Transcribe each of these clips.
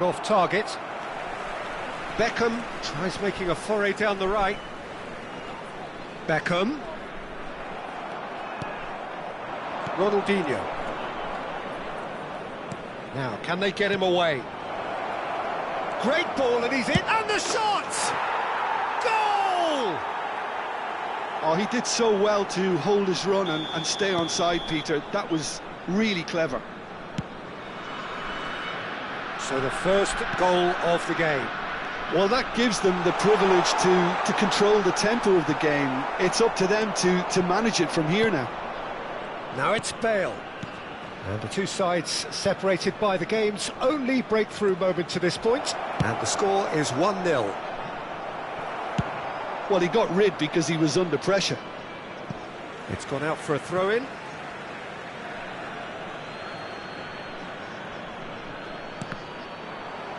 Off target. Beckham tries making a foray down the right. Beckham. Ronaldinho. Now, can they get him away? Great ball, and he's in, and the shot! Goal! Oh, he did so well to hold his run and stay on side, Peter. That was really clever. So the first goal of the game. Well, that gives them the privilege to control the tempo of the game. It's up to them to manage it from here now. Now it's Bale. And the two sides separated by the game's only breakthrough moment to this point. And the score is 1-0. Well, he got rid because he was under pressure. It's gone out for a throw-in.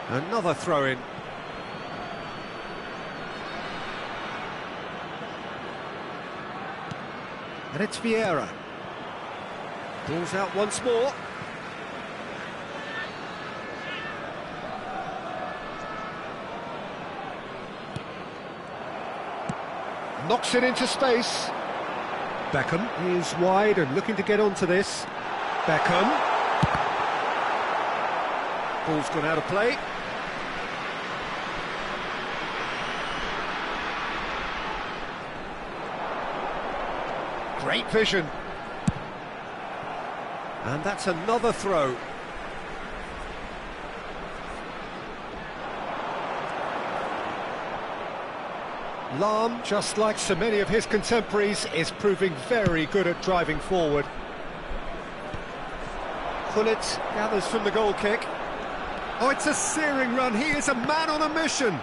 Another throw-in. And it's Vieira. Ball's out once more. Knocks it into space. Beckham is wide and looking to get onto this. Beckham. Ball's gone out of play. Great vision. And that's another throw. Lahm, just like so many of his contemporaries, is proving very good at driving forward. Gullit gathers from the goal kick. Oh, it's a searing run. He is a man on a mission.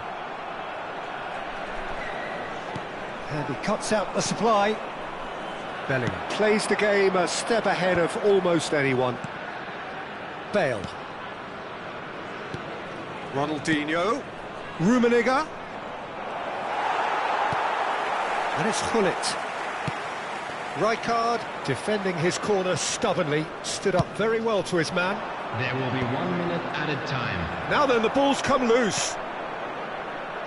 And he cuts out the supply. Bellingham plays the game a step ahead of almost anyone. Bale. Ronaldinho. Rummenigge. And it's Gullit. Rijkaard, defending his corner stubbornly, stood up very well to his man. There will be 1 minute added time. Now then, the ball's come loose.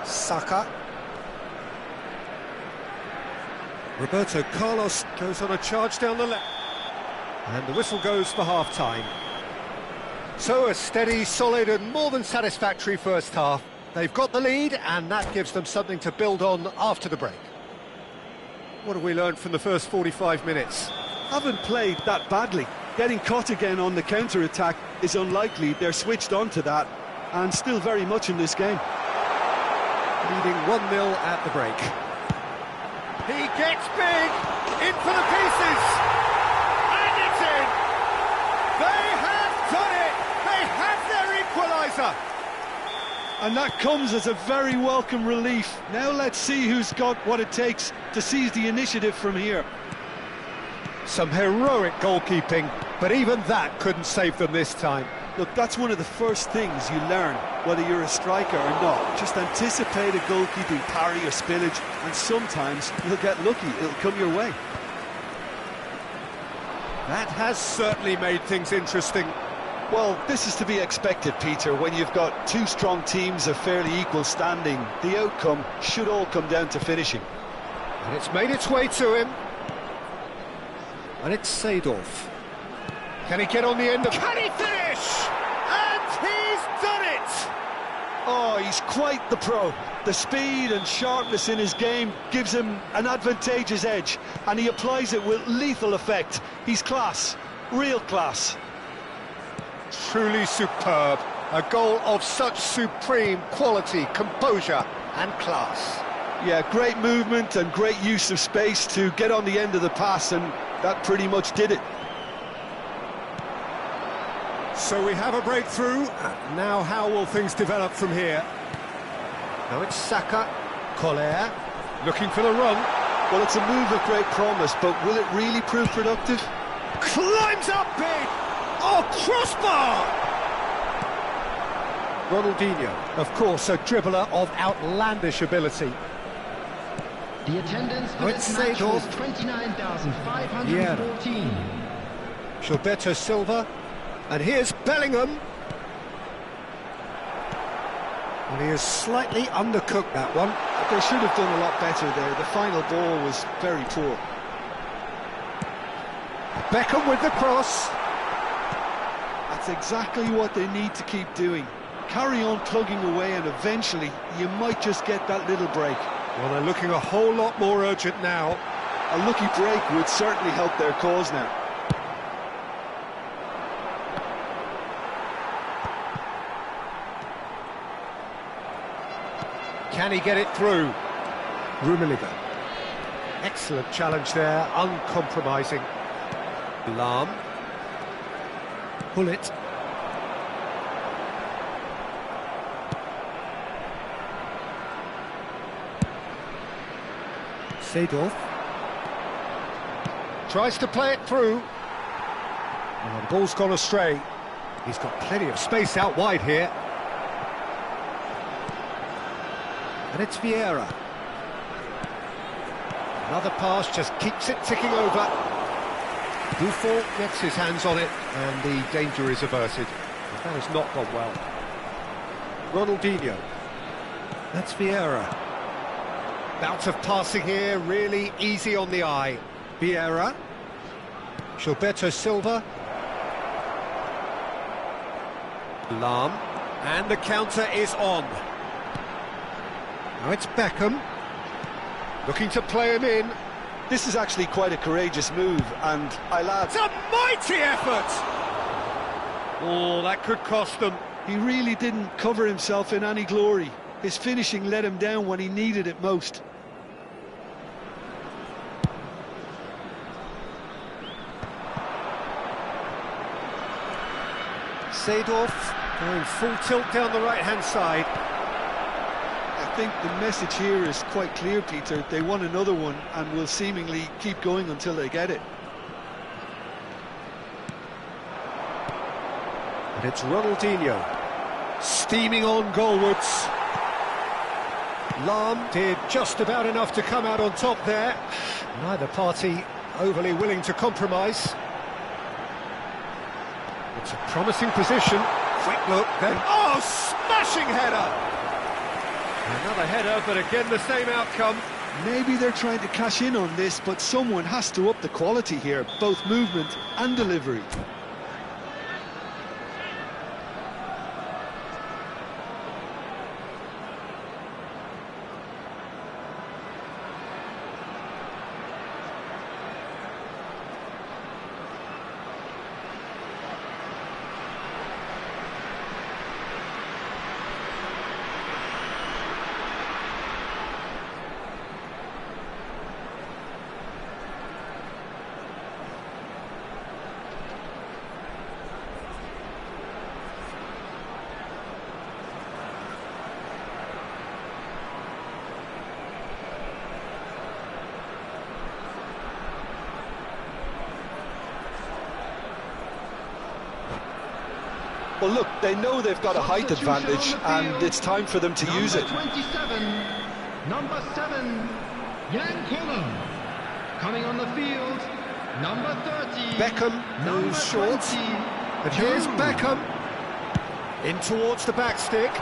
Saka. Roberto Carlos goes on a charge down the left. And the whistle goes for half-time. So a steady, solid and more than satisfactory first half. They've got the lead and that gives them something to build on after the break. What have we learned from the first 45 minutes? Haven't played that badly. Getting caught again on the counter-attack is unlikely. They're switched on to that and still very much in this game. Leading 1-0 at the break. He gets big, in for the pieces, and it's in! They have done it! They have their equaliser! And that comes as a very welcome relief. Now let's see who's got what it takes to seize the initiative from here. Some heroic goalkeeping, but even that couldn't save them this time. Look, that's one of the first things you learn, whether you're a striker or not. Just anticipate a goalkeeping parry or spillage, and sometimes you'll get lucky, it'll come your way. That has certainly made things interesting. Well, this is to be expected, Peter, when you've got two strong teams of fairly equal standing. The outcome should all come down to finishing. And it's made its way to him. And it's Seedorf. Can he get on the end of... Can he finish? And he's done it! Oh, he's quite the pro. The speed and sharpness in his game gives him an advantageous edge, and he applies it with lethal effect. He's class, real class. Truly superb. A goal of such supreme quality, composure and class. Yeah, great movement and great use of space to get on the end of the pass, and that pretty much did it. So we have a breakthrough. Now how will things develop from here? Now it's Saka. Collier looking for the run. Well, it's a move of great promise, but will it really prove productive? Climbs up big! Oh, crossbar! Ronaldinho, of course, a dribbler of outlandish ability. The attendance for this match was 29,514. Gilberto Silva, and here's Bellingham. Well, he has slightly undercooked that one. They should have done a lot better there. The final ball was very poor. Beckham with the cross. That's exactly what they need to keep doing. Carry on plugging away and eventually you might just get that little break. Well, they're looking a whole lot more urgent now. A lucky break would certainly help their cause now. Can he get it through? Rumeliger. Excellent challenge there, uncompromising. Lahm. Bullet. Seedorf. Tries to play it through. And the ball's gone astray. He's got plenty of space out wide here. And it's Vieira. Another pass just keeps it ticking over. Buffon gets his hands on it and the danger is averted. But that has not gone well. Ronaldinho. That's Vieira. Bout of passing here, really easy on the eye. Vieira. Gilberto Silva. Lahm. And the counter is on. Now it's Beckham. Looking to play him in. This is actually quite a courageous move, and It's a mighty effort! Oh, that could cost them. He really didn't cover himself in any glory. His finishing let him down when he needed it most. Seedorf going full tilt down the right-hand side. I think the message here is quite clear, Peter. They want another one and will seemingly keep going until they get it. And it's Ronaldinho steaming on goalwards. Lahm did just about enough to come out on top there. Neither party overly willing to compromise. It's a promising position. Quick look, then... Oh, smashing header! Another header, but again the same outcome. Maybe they're trying to cash in on this, but someone has to up the quality here, both movement and delivery. Well, look, they know they've got a height advantage, and it's time for them to use it. Number 7, Jan Koller. Coming on the field, number 30. Beckham moves short. And here's Beckham. In towards the back stick.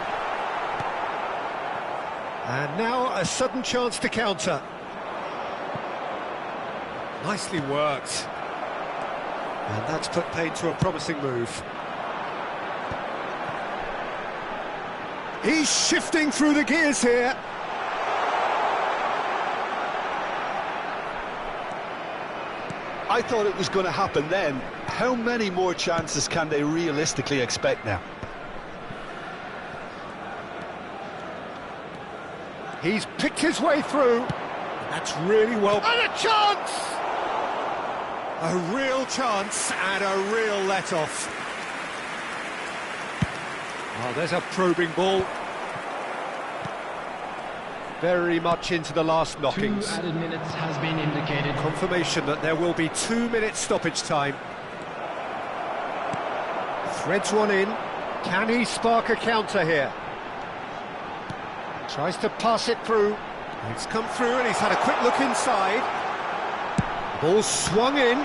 And now a sudden chance to counter. Nicely worked. And that's put paid to a promising move. He's shifting through the gears here. I thought it was going to happen then. How many more chances can they realistically expect now? He's picked his way through. That's really well... And a chance! A real chance and a real let-off. Oh, there's a probing ball. Very much into the last knockings. 2 added minutes has been indicated. Confirmation that there will be 2 minutes stoppage time. Threads one in. Can he spark a counter here? Tries to pass it through. It's come through and he's had a quick look inside. Ball swung in.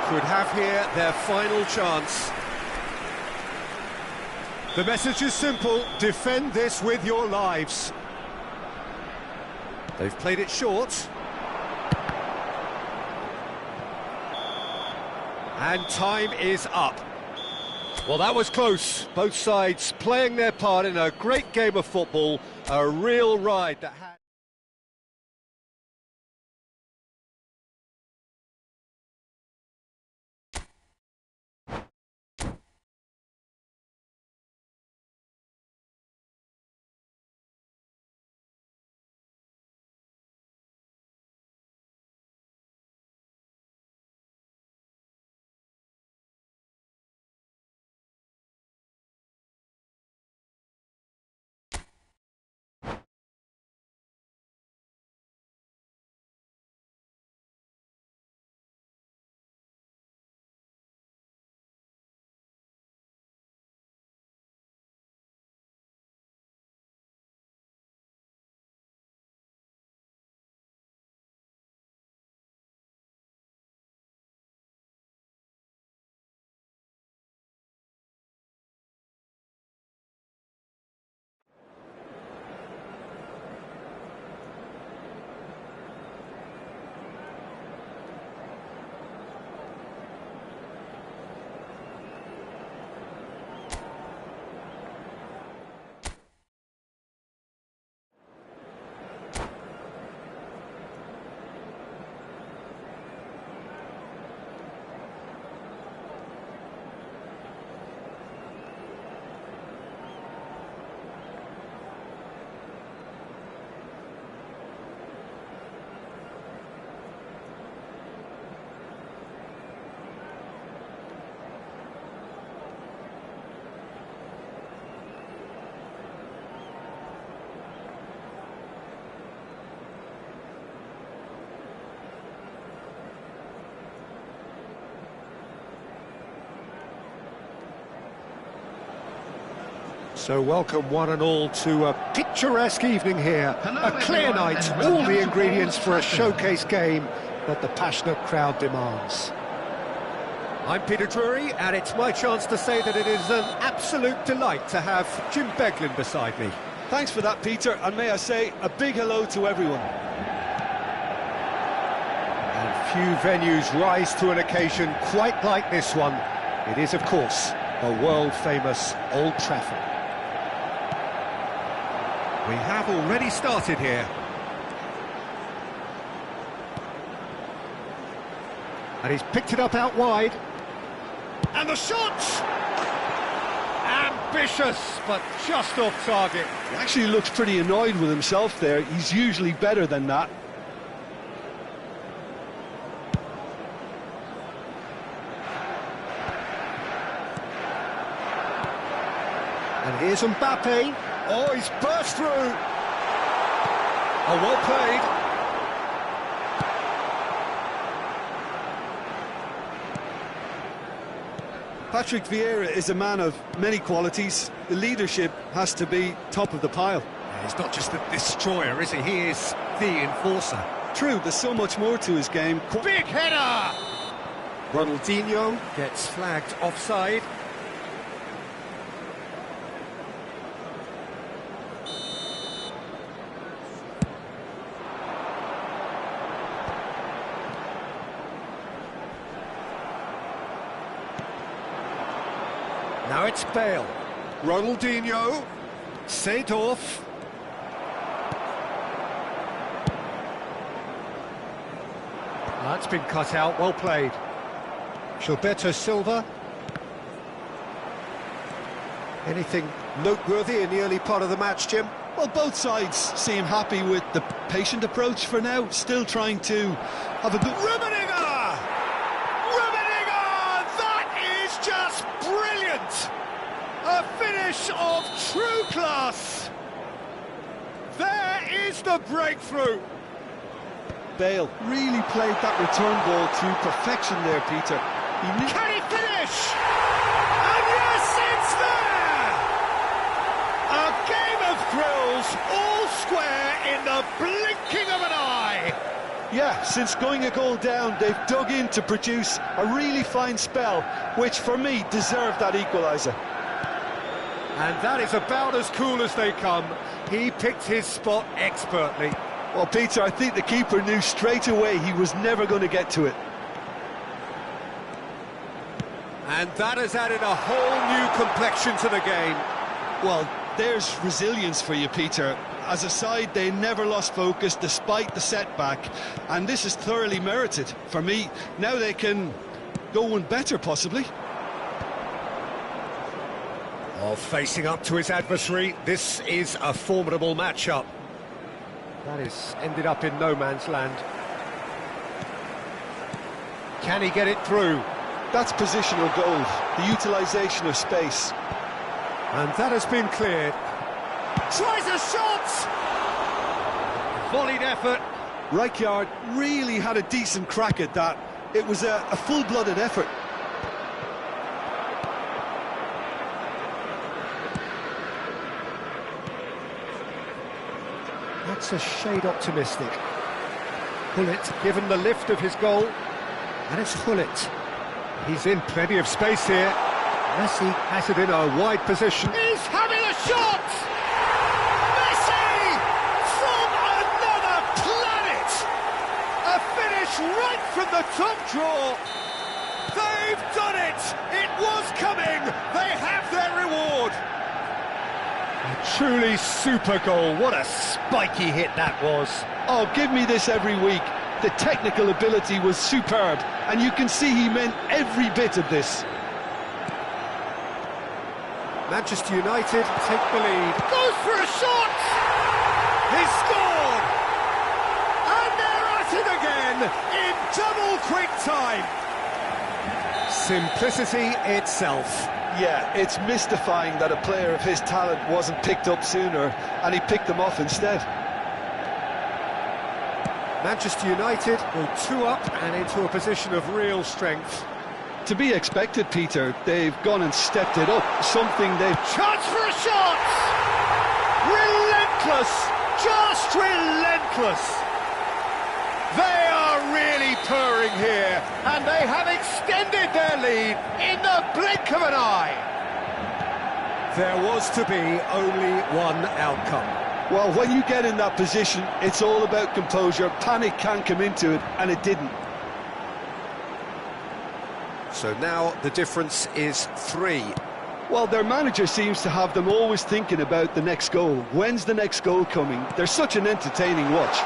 Could have here their final chance. The message is simple: defend this with your lives. They've played it short. And time is up. Well, that was close. Both sides playing their part in a great game of football. A real ride that had... So welcome one and all to a picturesque evening here. A clear night, all the ingredients for a showcase game that the passionate crowd demands. I'm Peter Drury, and it's my chance to say that it is an absolute delight to have Jim Beglin beside me. Thanks for that, Peter, and may I say a big hello to everyone. And few venues rise to an occasion quite like this one. It is, of course, the world-famous Old Trafford. We have already started here. And he's picked it up out wide. And the shot! Ambitious, but just off target. He actually looks pretty annoyed with himself there. He's usually better than that. And here's Mbappe. Oh, he's burst through. Oh, well played. Patrick Vieira is a man of many qualities. The leadership has to be top of the pile. He's not just a destroyer, is he? He is the enforcer. True, there's so much more to his game. Big header! Ronaldinho gets flagged offside. Now it's Bale. Ronaldinho. Seedorf. That's been cut out, well played. Gilberto Silva. Anything noteworthy in the early part of the match, Jim? Well, both sides seem happy with the patient approach for now, still trying to have a good... Rummenigge! Rummenigge! That is just brilliant! A finish of true class! There is the breakthrough! Bale really played that return ball to perfection there, Peter. Can he finish? And yes, it's there! A game of thrills, all square in the blinking of an eye! Yeah, since going a goal down, they've dug in to produce a really fine spell, which for me deserved that equaliser. And that is about as cool as they come. He picked his spot expertly. Well, Peter, I think the keeper knew straight away he was never going to get to it. And that has added a whole new complexion to the game. Well, there's resilience for you, Peter. As a side, they never lost focus despite the setback, and this is thoroughly merited. For me, now they can go one better, possibly. Oh, facing up to his adversary, this is a formidable matchup. That is ended up in no man's land. Can he get it through? That's positional gold, the utilisation of space. And that has been cleared. Tries a shot! Volleyed effort. Rijkaard really had a decent crack at that. It was a full-blooded effort. That's a shade optimistic. Hullet given the lift of his goal. And it's Hullet. He's in plenty of space here. Messi has it in a wide position. He's having a shot! Messi! From another planet! A finish right from the top draw. They've done it! It was coming! They have their reward! A truly super goal. What a spiky hit that was. Oh, give me this every week. The technical ability was superb, and you can see he meant every bit of this. Manchester United take the lead. Goes for a shot! He scored! And they're at it again in double quick time. Simplicity itself. Yeah, it's mystifying that a player of his talent wasn't picked up sooner, and he picked them off instead. Manchester United go 2 up and into a position of real strength. To be expected, Peter. They've gone and stepped it up, something they've... Chance for a shot! Relentless! Just relentless! They are really purring here, and they have extended their lead in the blink of an eye. There was to be only one outcome. Well, when you get in that position, it's all about composure. Panic can come into it, and it didn't. So now the difference is 3. Well, their manager seems to have them always thinking about the next goal. When's the next goal coming? They're such an entertaining watch.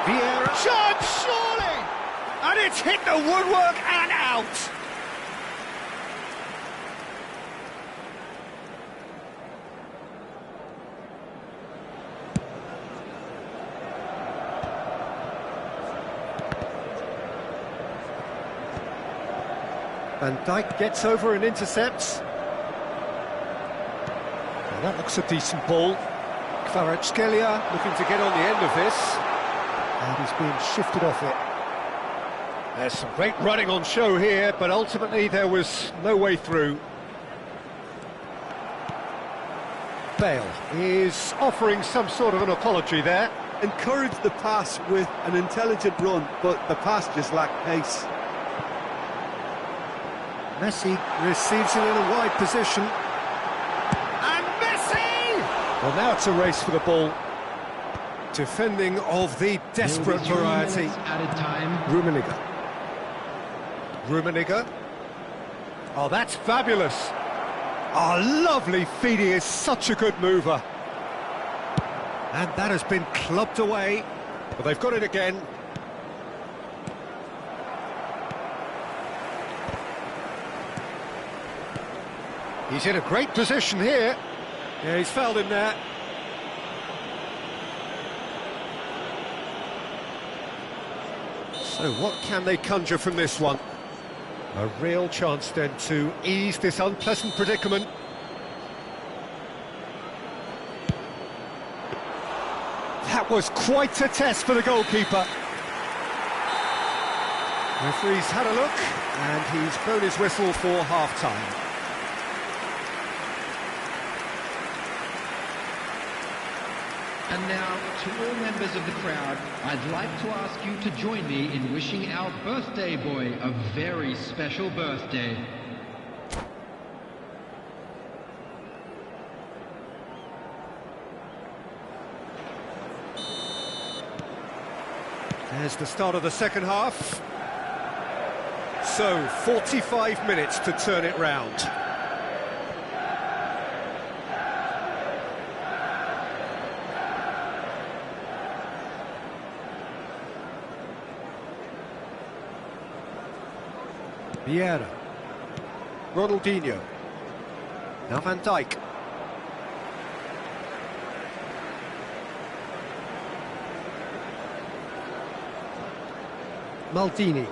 Vieira. Chance, surely! And it's hit the woodwork and out! Van Dijk gets over and intercepts. Well, that looks a decent ball. Kvaratskhelia looking to get on the end of this. And he's being shifted off it. There's some great running on show here, but ultimately there was no way through. Bale is offering some sort of an apology there. Encouraged the pass with an intelligent run, but the pass just lacked pace. Messi receives it in a wide position. And Messi! Well, now it's a race for the ball. Defending of the desperate variety. Added time. Rummenigge. Oh, that's fabulous. Oh, lovely feed. He is such a good mover. And that has been clubbed away. But they've got it again. He's in a great position here. Yeah, he's fouled him there. So what can they conjure from this one? A real chance then to ease this unpleasant predicament. That was quite a test for the goalkeeper. Referee's had a look and he's blown his whistle for half-time. And now, to all members of the crowd, I'd like to ask you to join me in wishing our birthday boy a very special birthday. There's the start of the second half. So, 45 minutes to turn it round. Vieira. Ronaldinho. Now Van Dijk. Maldini.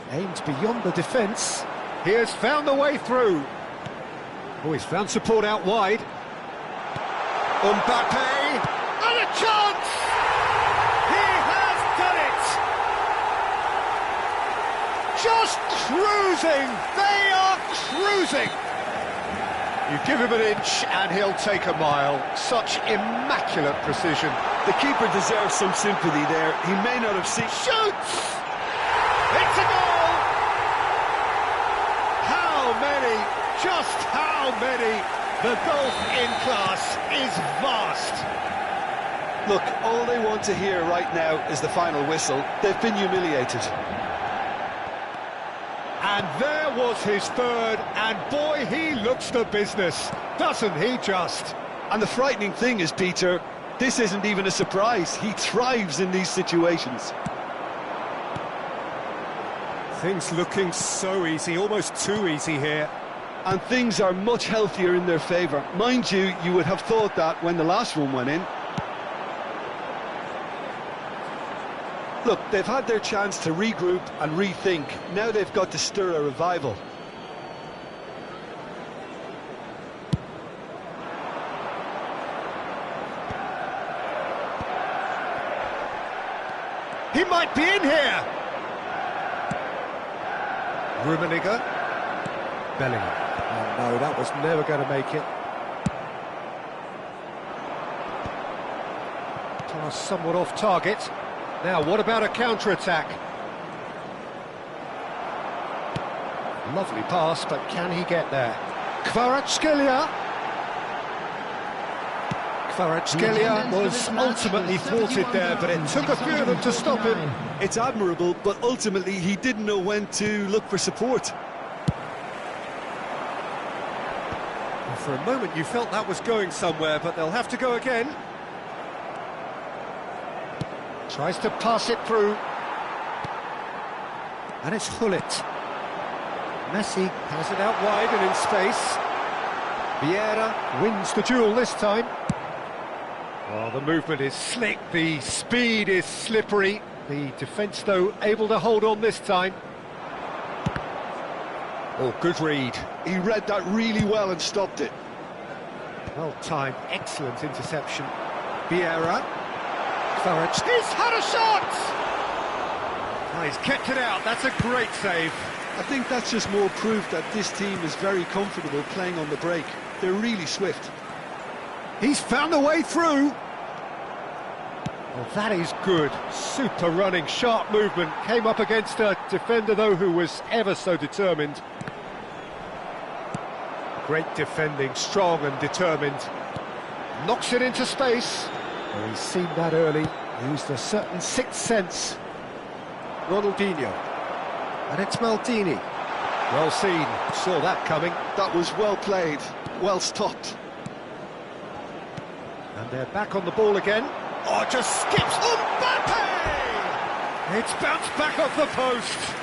Aimed beyond the defence. He has found the way through. Oh, he's found support out wide. Mbappe. And a chance! He has done it! Just cruising! They are cruising! You give him an inch and he'll take a mile. Such immaculate precision. The keeper deserves some sympathy there. He may not have seen... Shoots! It's a goal! How many? Just how many? The gulf in class is vast. Look, all they want to hear right now is the final whistle. They've been humiliated. And there was his third, and boy, he looks the business, doesn't he just? And the frightening thing is, Peter, this isn't even a surprise. He thrives in these situations. Things looking so easy, almost too easy here. And things are much healthier in their favour. Mind you, you would have thought that when the last one went in. Look, they've had their chance to regroup and rethink. Now they've got to stir a revival. He might be in here! Rummenigge. Bellingham. Oh no, that was never going to make it. Pass somewhat off target. Now, what about a counter-attack? Lovely pass, but can he get there? Kvaratskhelia. Kvaratskhelia was ultimately thwarted there, but it took a few of them to stop him. It's admirable, but ultimately he didn't know when to look for support. And for a moment you felt that was going somewhere, but they'll have to go again. Tries to pass it through. And it's Hullet. Messi has it out wide and in space. Vieira wins the duel this time. Oh, the movement is slick, the speed is slippery. The defence, though, able to hold on this time. Oh, good read. He read that really well and stopped it. Well timed, excellent interception. Vieira. He's had a shot! Oh, he's kept it out, that's a great save. I think that's just more proof that this team is very comfortable playing on the break. They're really swift. He's found a way through. Oh, that is good. Super running, sharp movement. Came up against a defender, though, who was ever so determined. Great defending, strong and determined. Knocks it into space. Well, he's seen that early, used a certain sixth sense. Ronaldinho. And it's Maldini. Well seen, saw that coming. That was well played, well stopped. And they're back on the ball again. Oh, just skips Mbappe! It's bounced back off the post.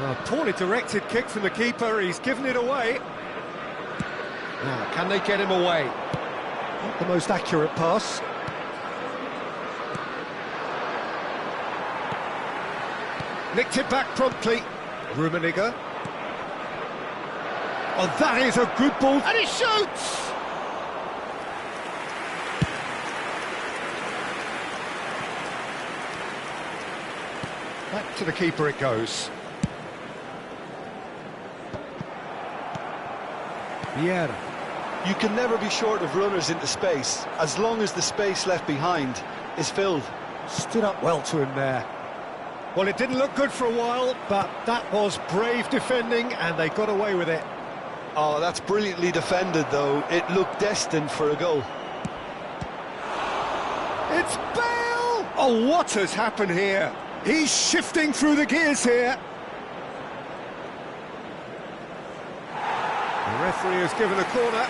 A poorly directed kick from the keeper, he's given it away. Now, can they get him away? Not the most accurate pass. Nicked it back promptly. Rummenigge. Oh, that is a good ball. And he shoots! Back to the keeper it goes. Vieira. You can never be short of runners into space, as long as the space left behind is filled. Stood up well to him there. Well, it didn't look good for a while, but that was brave defending, and they got away with it. Oh, that's brilliantly defended, though. It looked destined for a goal. It's Bale! Oh, what has happened here? He's shifting through the gears here. The referee has given a corner.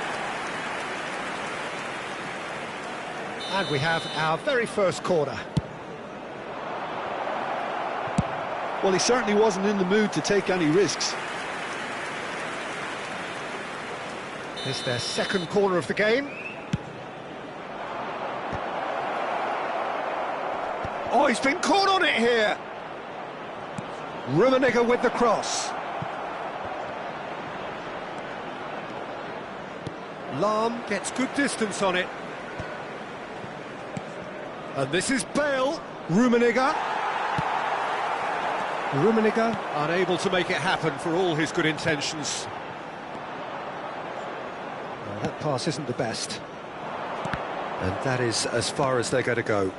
And we have our very first corner. Well, he certainly wasn't in the mood to take any risks. This is their second corner of the game. Oh, he's been caught on it here. Rummenigge with the cross. Lahm gets good distance on it. And this is Bale. Rummenigge. Rummenigge unable to make it happen for all his good intentions. Well, that pass isn't the best. And that is as far as they're going to go.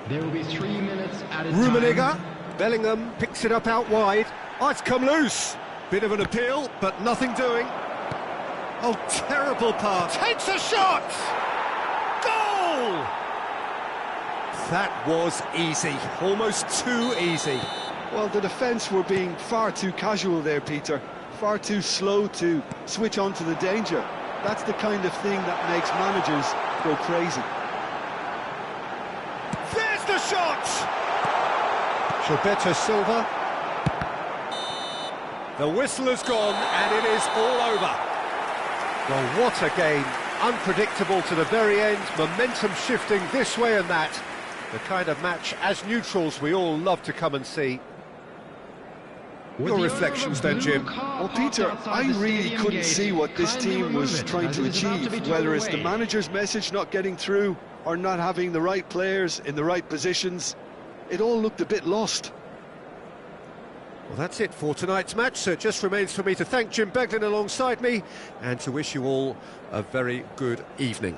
There will be 3 minutes added Rummenigge. time. Bellingham picks it up out wide. Oh, it's come loose. Bit of an appeal, but nothing doing. Oh, terrible pass. Takes a shot! Goal! That was easy. Almost too easy. Well, the defence were being far too casual there, Peter. Far too slow to switch on to the danger. That's the kind of thing that makes managers go crazy. There's the shot! Gilberto Silva. The whistle has gone, and it is all over. Well, what a game. Unpredictable to the very end, momentum shifting this way and that. The kind of match, as neutrals, we all love to come and see. Your reflections then, Jim? Well, Peter, I really couldn't see what this team was trying to achieve, whether it's the manager's message not getting through or not having the right players in the right positions. It all looked a bit lost. Well, that's it for tonight's match, so it just remains for me to thank Jim Beglin alongside me and to wish you all a very good evening.